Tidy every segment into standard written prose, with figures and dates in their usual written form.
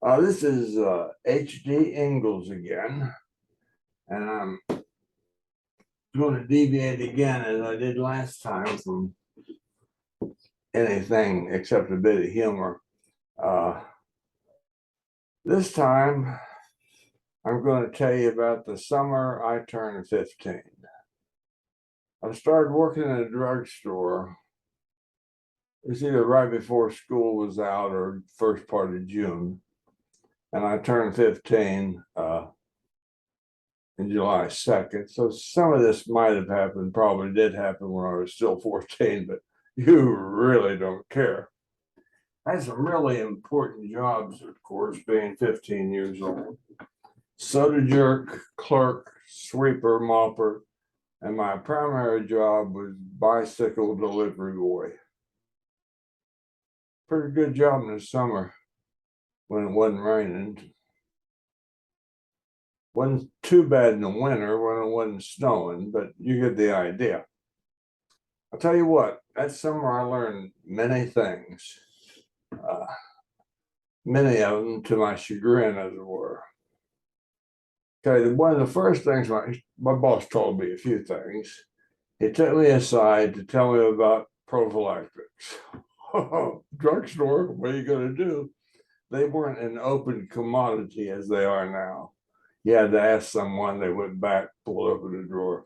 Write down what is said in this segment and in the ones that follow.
This is HD Ingles again, and I'm going to deviate again as I did last time from anything except a bit of humor. This time, I'm going to tell you about the summer I turned 15. I started working in a drugstore. It was either right before school was out or first part of June, and I turned 15 in July 2nd. So some of this might have happened, probably did happen when I was still 14, but you really don't care. I had some really important jobs, of course, being 15 years old. Soda jerk, clerk, sweeper, mopper, and my primary job was bicycle delivery boy. Pretty good job in the summer when it wasn't raining. Wasn't too bad in the winter when it wasn't snowing, but you get the idea. I'll tell you what, that summer I learned many things, many of them to my chagrin, as it were. Okay, one of the first things my boss told me a few things. He took me aside to tell me about prophylactics. Drugstore, what are you going to do? They weren't an open commodity as they are now. You had to ask someone, they went back, pulled open the drawer.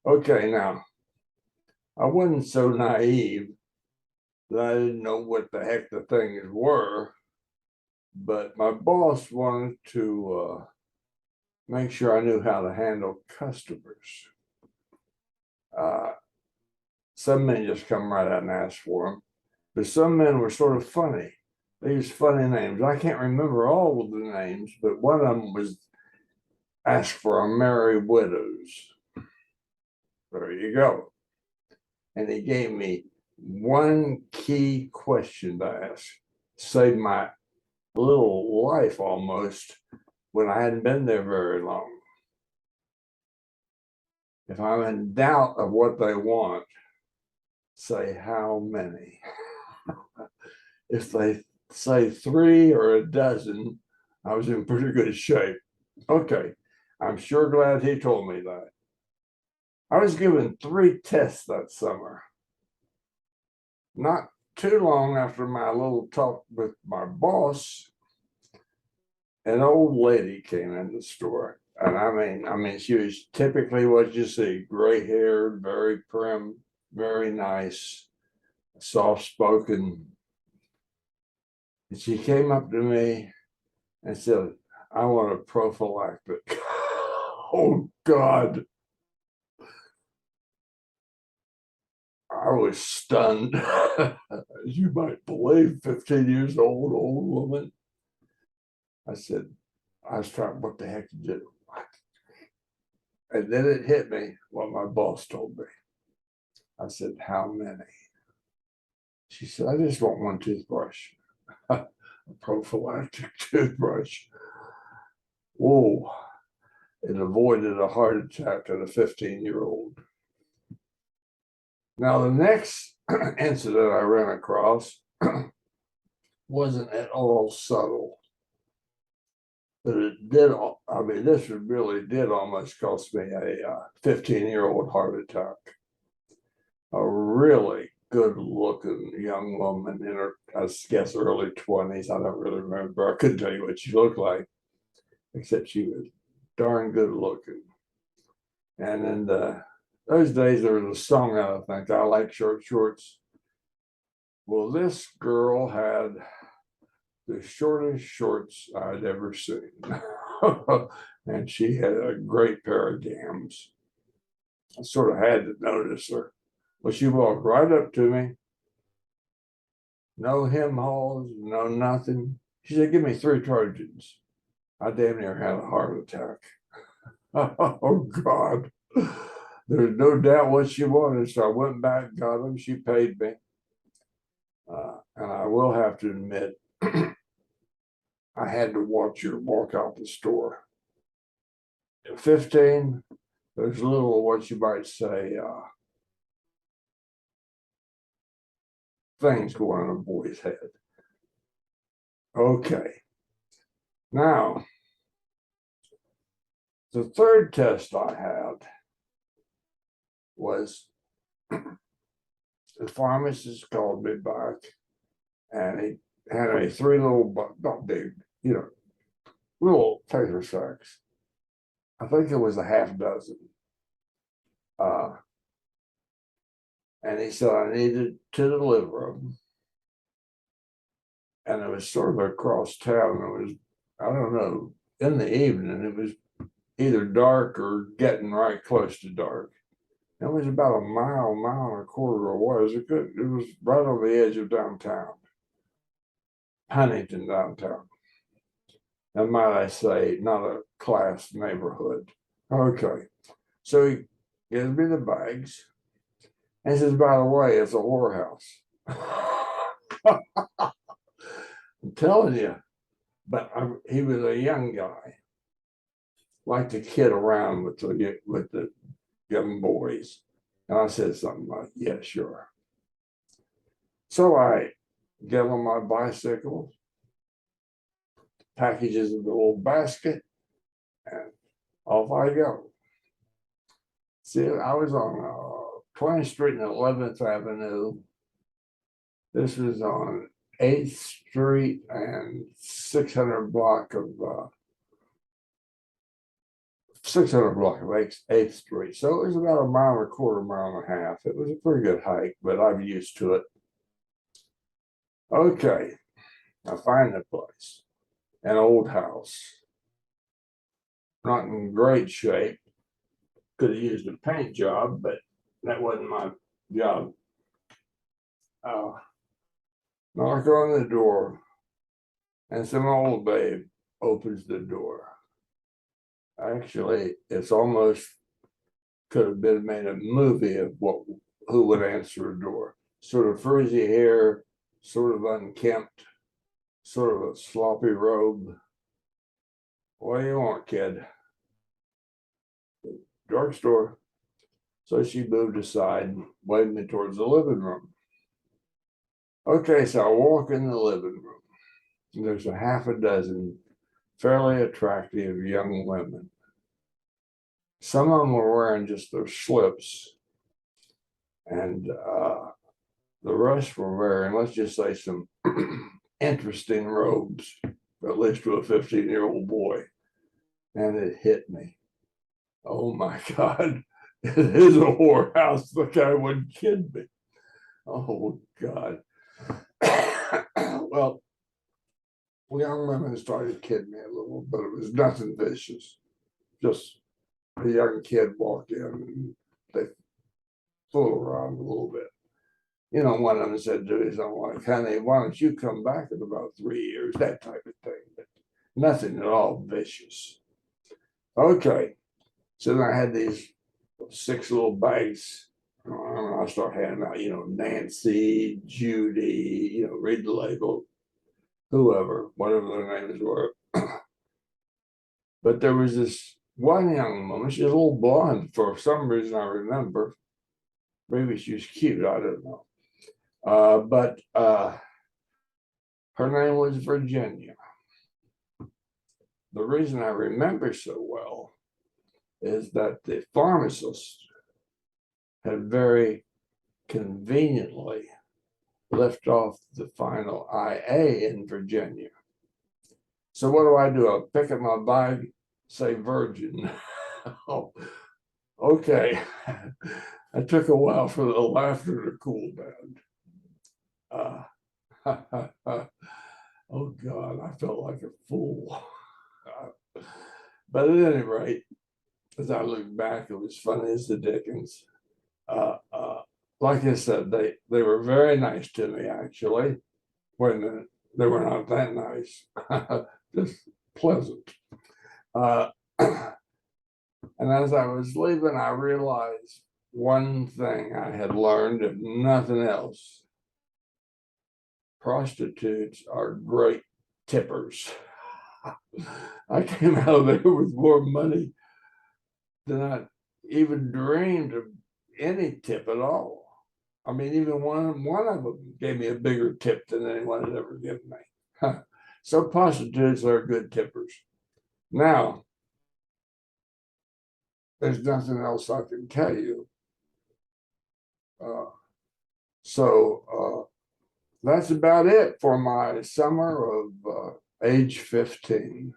Okay, now, I wasn't so naive that I didn't know what the heck the things were, but my boss wanted to make sure I knew how to handle customers. Some men just come right out and ask for them, but some men were sort of funny. They used funny names. I can't remember all of the names, but one of them was ask for a merry widows. There you go. And he gave me one key question to ask, saved my little life almost when I hadn't been there very long. If I'm in doubt of what they want, say how many. If they say 3 or a dozen, I was in pretty good shape. Okay, I'm sure glad he told me that. I was given 3 tests that summer. Not too long after my little talk with my boss, an old lady came in the store. And I mean, she was typically what you see, gray-haired, very prim, very nice, soft-spoken. And she came up to me and said, I want a prophylactic. Oh, God. I was stunned, as you might believe, 15 years old woman. I said, I was trying, what the heck to do? And then it hit me what my boss told me. I said, how many? She said, I just want one toothbrush, a prophylactic toothbrush. Whoa, it avoided a heart attack in a 15-year-old. Now, the next incident I ran across wasn't at all subtle, but it did. I mean, this really did almost cost me a 15-year-old heart attack. A really good-looking young woman in her, I guess, early 20s. I don't really remember. I couldn't tell you what she looked like, except she was darn good-looking. And in those days, there was a song I think, I like short shorts. Well, this girl had the shortest shorts I'd ever seen. And she had a great pair of gams. I sort of had to notice her. Well, she walked right up to me. No hem hauls, no nothing. She said, give me 3 Trojans. I damn near had a heart attack. Oh, God. There's no doubt what she wanted. So I went back, got them. She paid me. And I will have to admit, I had to watch her walk out the store. At 15, there's a little, what you might say, things going on in a boy's head. Okay. Now, the third test I had was the pharmacist called me back and he had me three little, not big, little tater sacks. I think it was a half dozen. And he said I needed to deliver them. And it was sort of across town. It was, I don't know, in the evening. It was either dark or getting right close to dark. It was about a mile and a quarter away. It was right on the edge of downtown, Huntington downtown. And might I say, not a class neighborhood. Okay. So he gives me the bags. And he says, by the way, it's a whorehouse. I'm telling you. But he was a young guy, liked to kid around with the young boys. And I said something like, yeah, sure. So I get on my bicycle, packages in the little basket, and off I go. See, I was on 20th Street and 11th Avenue. This was on 8th Street and 600 block of 8th Street. So it was about a mile and a quarter, mile and a half. It was a pretty good hike, but I'm used to it. Okay, I find the place, an old house, not in great shape. Could have used a paint job, but that wasn't my job. Knock on the door, and some old babe opens the door. Actually, it's almost could have been made a movie of who would answer a door. Sort of frizzy hair, sort of unkempt, sort of a sloppy robe. What do you want, kid? Drugstore. So she moved aside and waved me towards the living room. Okay, so I walk in the living room. There's a half a dozen fairly attractive young women. Some of them were wearing just their slips, and the rest were wearing, let's just say, some interesting robes, at least to a 15-year-old boy. And it hit me. Oh my God, it is a whorehouse. The guy wouldn't kid me. Oh God. Well, young women started kidding me a little, but it was nothing vicious. Just a young kid walked in and they fooled around a little bit. One of them said to me something like, honey, why don't you come back in about 3 years? That type of thing, but nothing at all vicious. Okay, so then I had these 6 little bags. I start handing out, Nancy, Judy, read the label, whoever, whatever their names were. But there was this one young woman, she was a little blonde for some reason I remember. Maybe she was cute, I don't know. But her name was Virginia. The reason I remember so well is that the pharmacist had very conveniently left off the final IA in Virginia. So what do? I pick up my bag, say Virgin. Oh, okay. It took a while for the laughter to cool down. Oh God, I felt like a fool. But at any rate, as I look back, it was funny as the dickens. Like I said, they were very nice to me, actually. Wait a minute, they were not that nice, just pleasant. And as I was leaving, I realized one thing I had learned, if nothing else. Prostitutes are great tippers. I came out of there with more money than I even dreamed of any tip at all. I mean, even one of them gave me a bigger tip than anyone had ever given me. So prostitutes are good tippers. Now, there's nothing else I can tell you. So that's about it for my summer of age 15.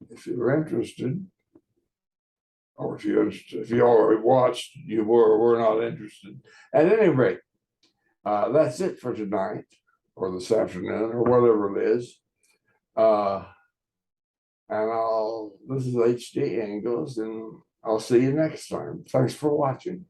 If you're interested, or if you already watched, you were not interested. At any rate, that's it for tonight, or this afternoon, or whatever it is. And this is HD Ingles, and I'll see you next time. Thanks for watching.